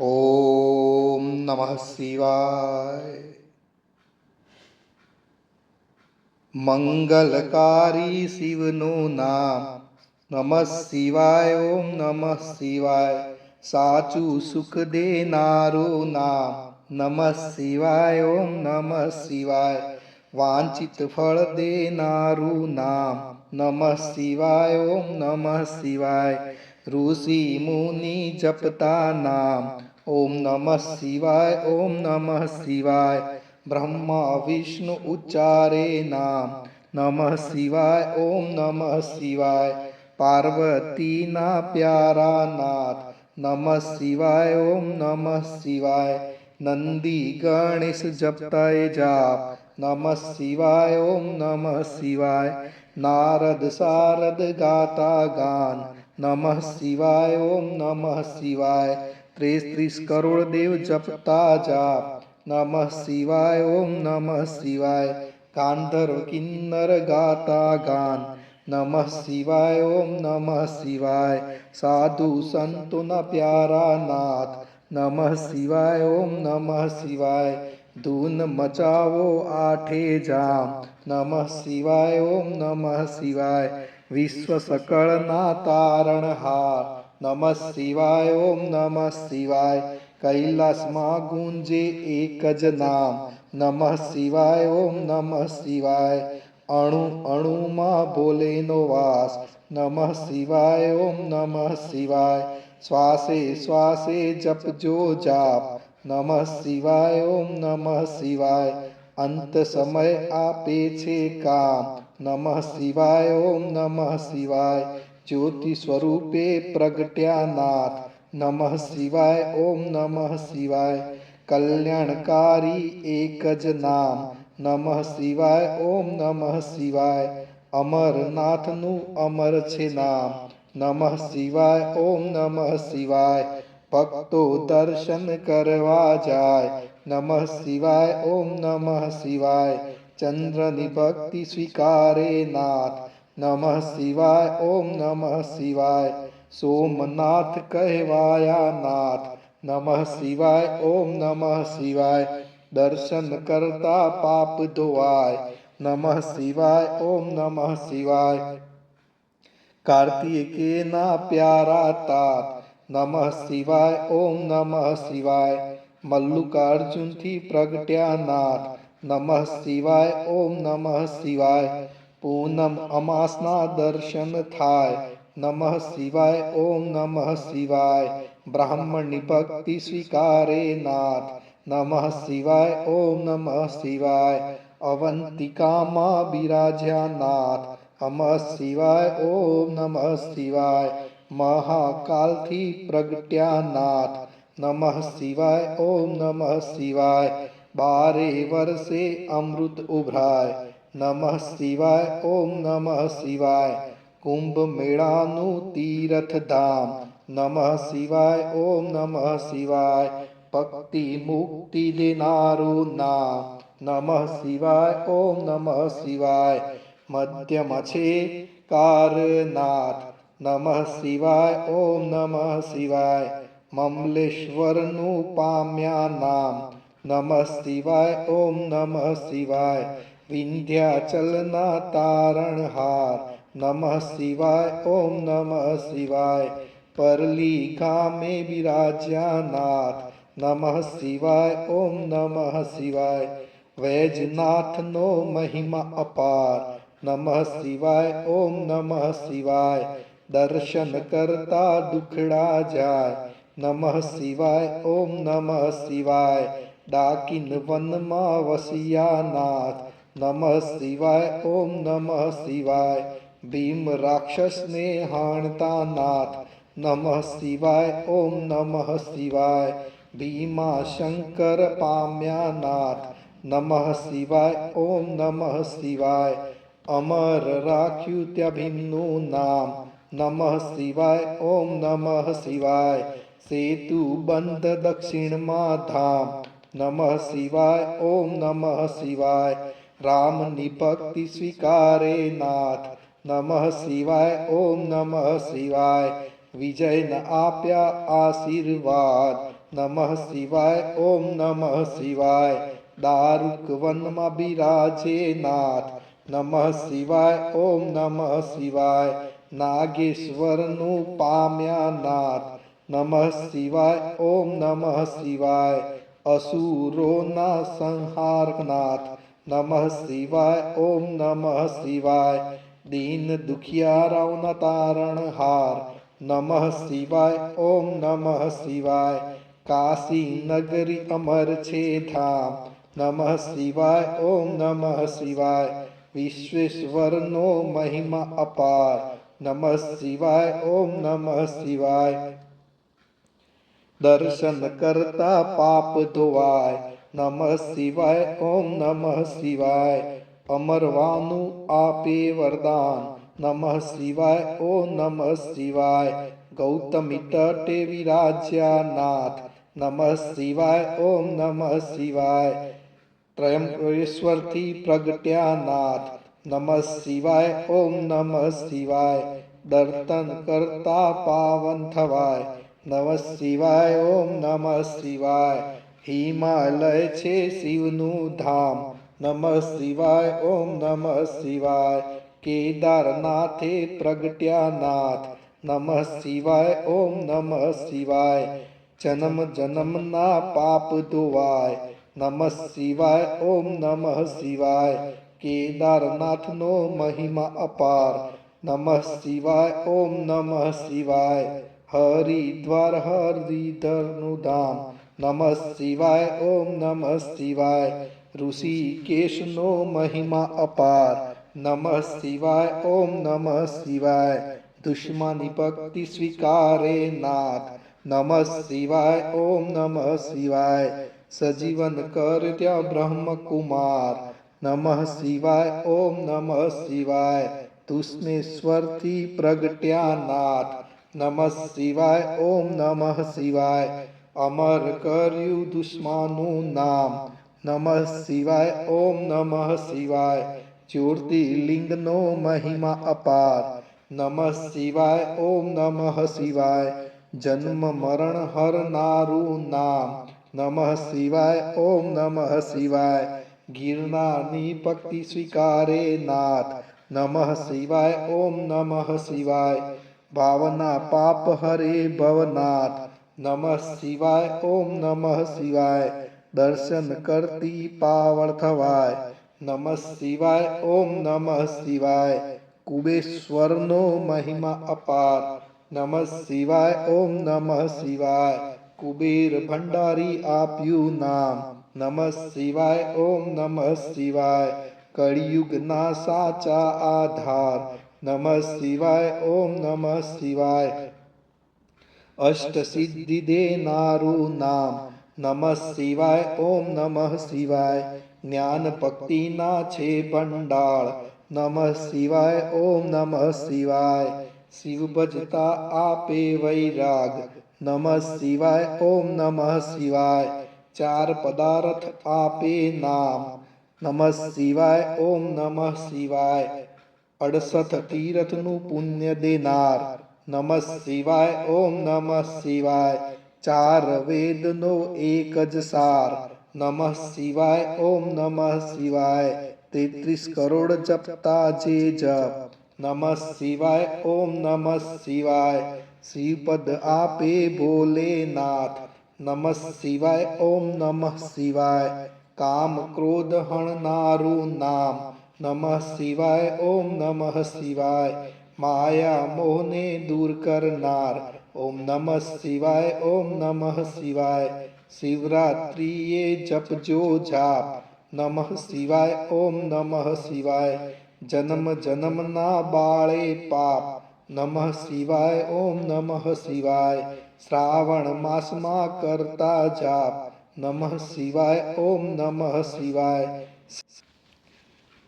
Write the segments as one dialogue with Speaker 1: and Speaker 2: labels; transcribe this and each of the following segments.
Speaker 1: ઓમ નમઃ શિવાય. મંગલકારી શિવનું નામ નમઃ શિવાય. ઓમ નમઃ શિવાય. સાચું સુખ દેનારું નામ નમઃ શિવાય. ઓમ નમઃ શિવાય. વાંચિત ફળ દેનારું નામ નમઃ શિવાય. ઓમ નમઃ શિવાય. ઋષિ મુનિ જપતા નામ ઓમ નમઃ શિવાય. ઓમ નમઃ શિવાય. બ્રહ્મા વિષ્ણુ ઉચ્ચારે નામ નમઃ શિવાય. ઓમ નમઃ શિવાય. પાર્વતીના પ્યારા નાથ નમઃ શિવાય. ઓમ નમઃ શિવાય. નંદી ગણેશ જપતાય જાપ નમઃ શિવાય. ઓમ નમઃ શિવાય. નારદ સારદ ગાતા ગાન નમઃ શિવાય. ઓમ નમઃ શિવાય. 33 કરોડ દેવ જપતા જાપ નમઃ શિવાય. ઓમ નમઃ શિવાય. ગાંધર્વ કિન્નર ગાતા ગાન નમઃ શિવાય. ઓમ નમઃ શિવાય. સાધુ સંતોના પ્યારા નાથ નમઃ શિવાય. ઓમ નમઃ શિવાય. ધૂન મચાવો આઠે જામ નમઃ શિવાય. ઓમ નમઃ શિવાય. વિશ્વ સકળના તારણહાર નમઃ શિવાય. ઓમ નમઃ શિવાય. કૈલાસમાં ગુંજે એક જ નામ નમઃ શિવાય. ઓમ નમઃ શિવાય. અણુ અણુમાં ભોલેનો વાસ નમઃ શિવાય. ઓમ નમઃ શિવાય. શ્વાસે શ્વાસે જપજો જાપ નમઃ શિવાય. ઓમ નમઃ શિવાય. અંત સમય આપે છે કામ નમઃ શિવાય. ઓમ નમઃ શિવાય. જ્યોતિ સ્વરૂપે પ્રગટ્યા નાથ નમઃ શિવાય. ઓમ નમઃ શિવાય. કલ્યાણકારી એક જ નામ નમઃ શિવાય. ઓમ નમઃ શિવાય. અમરનાથનું અમર છે નામ નમઃ શિવાય. ઓમ નમઃ શિવાય. ભક્તો દર્શન કરવા જાય નમઃ શિવાય. ઓમ નમઃ શિવાય. ચંદ્રની ભક્તિ સ્વીકારે નાથ નમઃ શિવાય. ઓમ નમઃ શિવાય. સોમનાથ કહેવાયા નાથ નમઃ શિવાય. ઓમ નમઃ શિવાય. દર્શન કરતા પાપ ધોવાય નમઃ શિવાય. ઓમ નમઃ શિવાય. કાર્તિકેયના પ્યારા તાત નમઃ શિવાય. ઓમ નમઃ શિવાય. મલ્લિકાર્જુનથી પ્રગટ્યા નાથ નમઃ શિવાય. ઓમ નમઃ શિવાય. પૂનમ અમાસના દર્શન થાય નમઃ શિવાય. ઓમ નમઃ શિવાય. બ્રાહ્મણની ભક્તિ સ્વીકારે નાથ નમઃ શિવાય. ઓમ નમઃ શિવાય. અવંતિકામાં બિરાજ્યા નાથ નમઃ શિવાય. ઓમ નમઃ શિવાય. મહાકાલથી પ્રગટ્યા નાથ નમઃ શિવાય. ઓમ નમઃ શિવાય. 12 વર્ષે અમૃત ઉભરાય નમઃ શિવાય. ઓમ નમઃ શિવાય. કુંભ મેળાનું તીર્થ ધામ નમઃ શિવાય. ઓમ નમઃ શિવાય. ભક્તિ મુક્તિ દેનારું નામ નમઃ શિવાય. ઓમ નમઃ શિવાય. મધ્યમાં છે કારનાથ નમઃ શિવાય. ઓમ નમઃ શિવાય. મમલેશ્વરનું પામ્યા નામ નમઃ શિવાય. ઓમ નમઃ શિવાય. વિંધ્યાચલના તારણહાર નમઃ શિવાય. ઓમ નમઃ શિવાય. પરલી ગામે બિરાજ્યા નાથ નમઃ શિવાય. ઓમ નમઃ શિવાય. વૈજનાથનો મહિમા અપાર નમઃ શિવાય. ઓમ નમઃ શિવાય. દર્શન કરતા દુખડા જાય નમઃ શિવાય. ઓમ નમઃ શિવાય. ડાકિન વનમાં વસિયા નાથ નમઃ શિવાય. ઓમ નમઃ શિવાય. ભીમ રાક્ષસને હાણતા નાથ નમઃ શિવાય. ઓમ નમઃ શિવાય. ભીમા શંકર પામ્યા નાથ નમઃ શિવાય. ઓમ નમઃ શિવાય. અમર રાખ્યું ત્યાં ભીમનું નામ નમઃ શિવાય. ઓમ નમઃ શિવાય. સેતુ બંધ દક્ષિણમાં ધામ નમઃ શિવાય. ઓમ નમઃ શિવાય. રામની ભક્તિ સ્વીકારે નાથ નમઃ શિવાય. ઓમ નમઃ શિવાય. વિજયને આપ્યા આશીર્વાદ નમઃ શિવાય ઓમ નમઃ શિવાય દારૂક વનમાં બિરાજે નાથ નમઃ શિવાય ઓમ નમઃ શિવાય નાગેશ્વરનું પામ્યા નાથ નમઃ શિવાય ઓમ નમઃ શિવાય અસુરોના સંહારનાથ નમઃ શિવાય ઓમ નમઃ શિવાય દીન દુખિયારાઓના તારણહાર નમઃ શિવાય ઓમ નમઃ શિવાય કાશી નગરી અમર છે ધામ નમઃ શિવાય ઓમ નમઃ શિવાય વિશ્વેશ્વરનો મહિમા અપાર નમઃ શિવાય ઓમ નમઃ શિવાય દર્શન કરતા પાપ ધોવાય નમઃ શિવાય ઓમ નમઃ શિવાય અમરવાનું આપે વરદાન નમઃ શિવાય ઓમ નમઃ શિવાય ગૌતમી તટે વિરાજ્યા નાથ નમઃ શિવાય ઓમ નમઃ શિવાય ત્રયંબકેશ્વરથી પ્રગટ્યા નાથ નમઃ શિવાય ઓમ નમઃ શિવાય દર્શન કરતા પાવન થવાય નમઃ શિવાય ઓમ નમઃ શિવાય હિમાલય છે શિવનું ધામ નમઃ શિવાય ઓમ નમઃ શિવાય કેદારનાથે પ્રગટ્યા નાથ નમઃ શિવાય ઓમ નમઃ શિવાય જન્મ જન્મના પાપ ધોવાય નમઃ શિવાય ઓમ નમઃ શિવાય કેદારનાથનો મહિમા અપાર નમઃ શિવાય ઓમ નમઃ શિવાય હરિદ્વાર હરિધરનું ધામ નમઃ શિવાય ઓમ નમઃ શિવાય ઋષિકેશનો મહિમા અપાર નમઃ શિવાય ઓમ નમઃ શિવાય દુશ્મની ભક્તિ સ્વીકારે નાથ નમઃ શિવાય ઓમ નમઃ શિવાય સજીવન કર ત્યાં બ્રહ્મકુમાર નમઃ શિવાય ઓમ નમઃ શિવાય દુષ્મેશ્વરથી પ્રગટ્યા નાથ નમઃ શિવાય ઓમ નમઃ શિવાય અમર કર્યું દુશ્મનનું નામ નમઃ શિવાય ઓમ નમઃ શિવાય જ્યોતિર્લિંગનો મહિમા અપાર નમઃ શિવાય ઓમ નમઃ શિવાય જન્મ મરણ હરનારું નામ નમઃ શિવાય ઓમ નમઃ શિવાય ગિરનારની ભક્તિ સ્વીકારે નાથ નમઃ શિવાય ઓમ નમઃ શિવાય ભાવના પાપ હરે ભવનાથ નમઃ શિવાય ઓમ નમઃ શિવાય દર્શન કરતી પાવળ થવાય નમઃ શિવાય ઓમ નમઃ શિવાય કુબેશ્વરનો મહિમા અપાર નમઃ શિવાય ઓમ નમઃ શિવાય કુબેર ભંડારી આપ્યું નામ નમઃ શિવાય ઓમ નમઃ શિવાય કળિયુગના સાચા આધાર નમઃ શિવાય ઓમ નમઃ શિવાય અષ્ટ સિદ્ધિ દેનારું નામ નમઃ શિવાય ઓમ નમઃ શિવાય જ્ઞાન ભક્તિના છે ભંડાર નમઃ શિવાય ઓમ નમઃ શિવાય શિવ ભજતા આપે વૈરાગ નમઃ શિવાય ઓમ નમઃ શિવાય ચાર પદાર્થ આપે નામ નમઃ શિવાય ઓમ નમઃ શિવાય 68 તીર્થનું પુણ્ય દેનાર નમઃ શિવાય ઓમ નમઃ શિવાય ચાર વેદનો એક જ સાર નમઃ શિવાય ઓમ નમઃ શિવાય 33 કરોડ જપતા જે જપ નમઃ શિવાય ઓમ નમઃ શિવાય શ્રીપદ આપે ભોલેનાથ નમઃ શિવાય ઓમ નમઃ શિવાય કામ ક્રોધ હણનારું નામ નમઃ શિવાય ઓમ નમઃ શિવાય માયા મોહને દૂર કરનાર ઓમ નમઃ શિવાય ઓમ નમઃ શિવાય શિવરાત્રિએ જપજો જાપ નમઃ શિવાય ઓમ નમઃ શિવાય જન્મ જન્મના બાળે પાપ નમઃ શિવાય ઓમ નમઃ શિવાય શ્રાવણ માસમાં કરતા જાપ નમઃ શિવાય ઓમ નમઃ શિવાય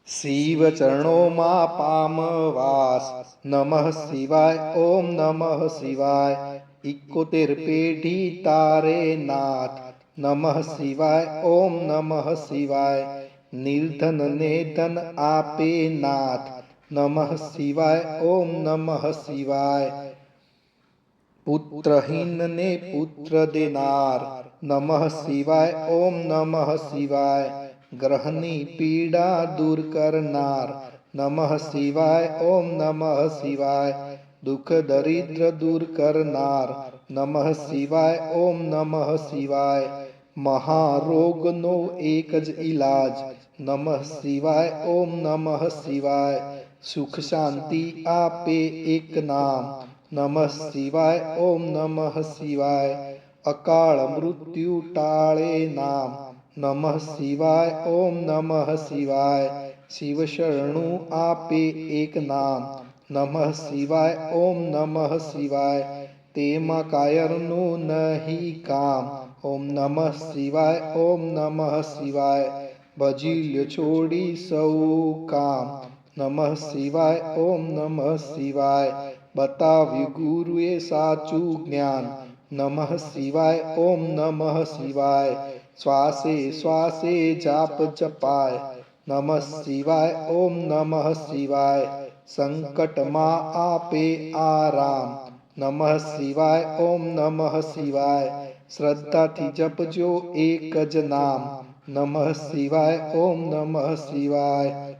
Speaker 1: શિવ ચરણોમાં પામવાસ નમઃ શિવાય ઓમ નમઃ શિવાય 71 પેઢી તારે નાથ નમઃ શિવાય ઓમ નમઃ શિવાય નિર્ધન ને ધન આપે નાથ નમઃ શિવાય ઓમ નમઃ શિવાય પુત્રહીનને પુત્ર દેનાર નમઃ શિવાય ઓમ નમઃ શિવાય. ગ્રહની પીડા દૂર કરનાર નમઃ શિવાય ઓમ નમઃ શિવાય. દુઃખ દરિદ્ર દૂર કરનાર નમઃ શિવાય ઓમ નમઃ શિવાય. મહારોગનો એક જ ઈલાજ નમઃ શિવાય ઓમ નમઃ શિવાય. સુખ શાંતિ આપે એક નામ નમઃ શિવાય ઓમ નમઃ શિવાય. અકાળ મૃત્યુ ટાળે નામ નમઃ શિવાય ઓમ નમઃ શિવાય. શિવ શરણું આપે એક નામ નમઃ શિવાય ઓમ નમઃ શિવાય. તેમાં કાયરનું નહીં કામ ઓમ નમઃ શિવાય ઓમ નમઃ શિવાય. ભજી લ્યો છોડી સૌ કામ નમઃ શિવાય ઓમ નમઃ શિવાય. બતાવ્યું ગુરુએ સાચું જ્ઞાન નમઃ શિવાય ઓમ નમઃ શિવાય. શ્વાસે શ્વાસે જાપ જપાય નમઃ શિવાય ઓમ નમઃ શિવાય. સંકટમાં આપે આરામ નમઃ શિવાય ઓમ નમઃ શિવાય. શ્રદ્ધાથી જપજો એક જ નામ નમઃ શિવાય ઓમ નમઃ શિવાય.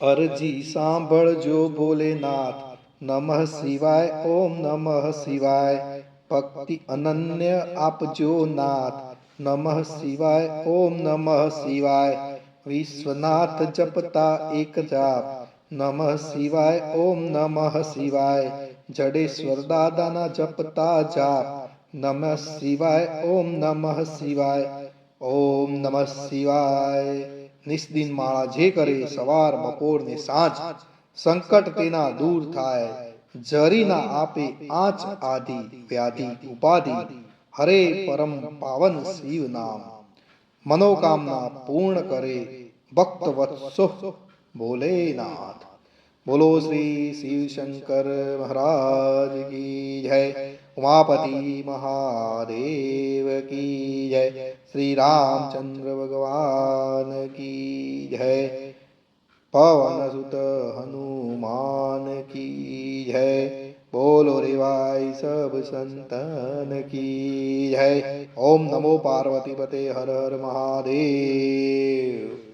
Speaker 1: અરજી સાંભળજો ભોલેનાથ નમઃ શિવાય ઓમ નમઃ શિવાય. ભક્તિ અનન્ય આપજો નાથ નમઃ શિવાય ઓમ નમઃ શિવાય. વિશ્વનાથ જપતા એક જાપ નમઃ શિવાય ઓમ નમઃ શિવાય. જડેશ્વર દાદાના જપતા જાપ નમઃ શિવાય ઓમ નમઃ શિવાય. ઓમ નમઃ શિવાય. નિસ્દિન માળા જે કરે સવાર બપોર ને સાંજ સંકટ તેના દૂર થાય. જરી ના આપે આંચ આદિ વ્યાધિ ઉપાધિ હરે પરમ પાવન શિવ નામ. મનોકામના પૂર્ણ કરે ભક્ત વત્સો ભોલેનાથ. બોલો શ્રી શિવ શંકર મહારાજ કી જય. ઉમાપતિ મહાદેવ કી જય. શ્રી રામચંદ્ર ભગવાન કી જય. પવન સુત હનુમાન की जय. बोलो रे भाई सब संतन की जय. ओम नमो पार्वती पते हर हर महादेव.